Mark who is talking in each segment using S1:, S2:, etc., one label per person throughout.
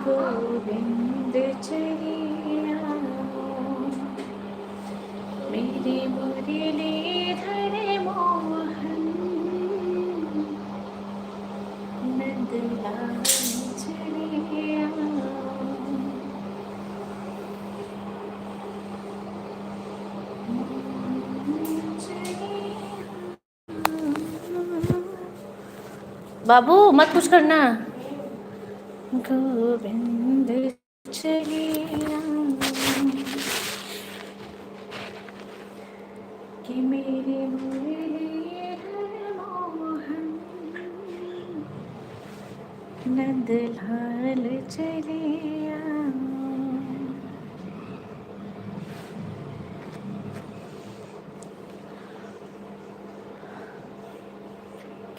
S1: गोविंद चलिया मेरे मुरलीधर मोहन नंदलाल चलिया। बाबू मत कुछ करना। गोविंद चलिया कि मेरे मुरलीधर मोहन नंदलाल चलिया।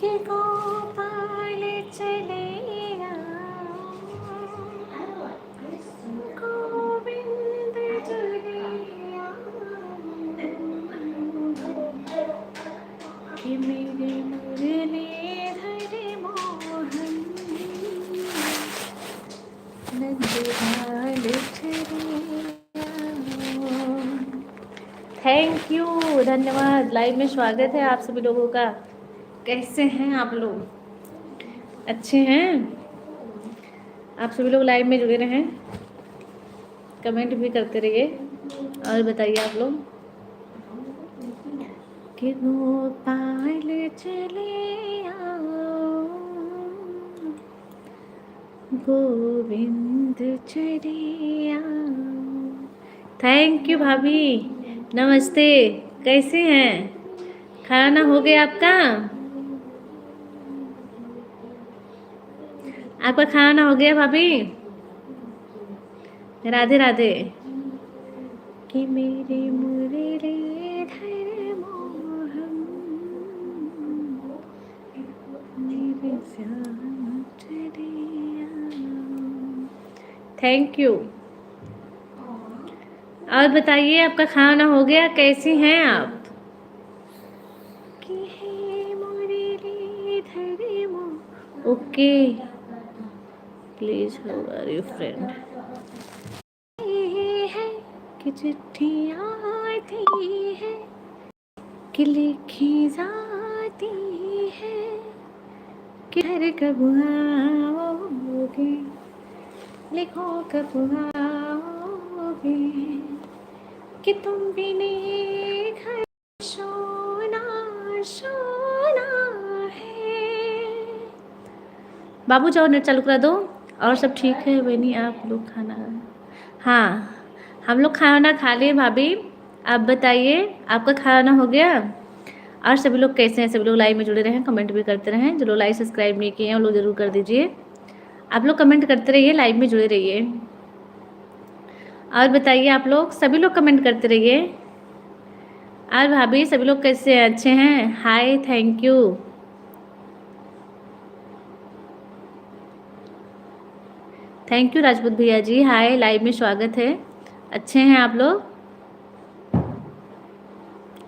S1: कि गोपाल चलिया गोविंद चलिया कि मेरे मुरलीधर मोहन नंदलाल चलिया। थैंक यू, धन्यवाद। लाइव में स्वागत है आप सभी लोगों का। कैसे हैं आप लोग? अच्छे हैं? आप सभी लोग लाइव में जुड़े रहें, कमेंट भी करते रहिए और बताइए आप लोग कि गोपाल चले आओ गोविंद चले आओ। थैंक यू भाभी, नमस्ते। कैसे हैं? खाना हो गया आपका? आपका खाना हो गया भाभी? राधे राधे। कि मेरे मुरलीधर मोहन मेरे श्याम चलिया। Thank you. और बताइए आपका खाना हो गया? कैसी हैं आप? कि हे Murlidhar Mohan. Okay please, how are you friend? है कि चिट्ठियाँ आती है कि लिखी जाती है कि घर कब आओगे, लिखो कब आओगे कि तुम बिने घर सोना सोना है। बाबू जाओ नेट चालू करा दो। और सब ठीक है बहनी? आप लोग खाना? हाँ, हम लोग खाना खा लिए भाभी। आप बताइए आपका खाना हो गया? और सभी लोग कैसे हैं? सभी लोग लाइव में जुड़े रहें, कमेंट भी करते रहें। जो लोग लाइव सब्सक्राइब नहीं किए हैं वो लोग ज़रूर कर दीजिए। आप लोग कमेंट करते रहिए, लाइव में जुड़े रहिए। और बताइए आप लोग, सभी लोग कमेंट करते रहिए। और भाभी सभी लोग कैसे हैं? अच्छे हैं? Hi, thank you. Thank you Rajput भैया जी। हाय, लाइव में स्वागत है। अच्छे हैं आप लोग?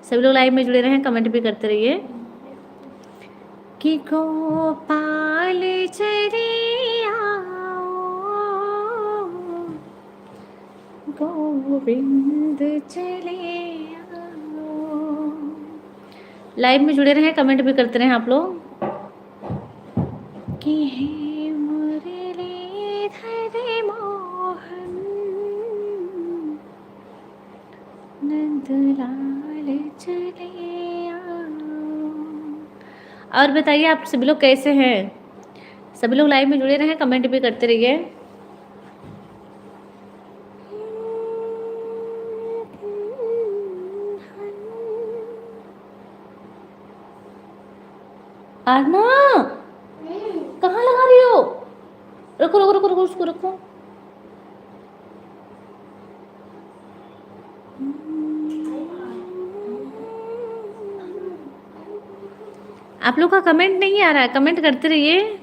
S1: सभी लोग लाइव में जुड़े रहें, कमेंट भी करते रहिए। कि गोपाल चले आओ गोविंद चले आओ। लाइव में जुड़े रहें, कमेंट भी करते रहें आप लोग। कि हे मुरलीधर मोहन नंदलाल चले आओ। और बताइए आप सभी लोग कैसे हैं? सभी लोग लाइव में जुड़े रहें, कमेंट भी करते रहिए। आरना कहाँ लगा रही हो? रखो रखो रखो रखो, उसको रखो। आप लोग का कमेंट नहीं आ रहा है, कमेंट करते रहिए।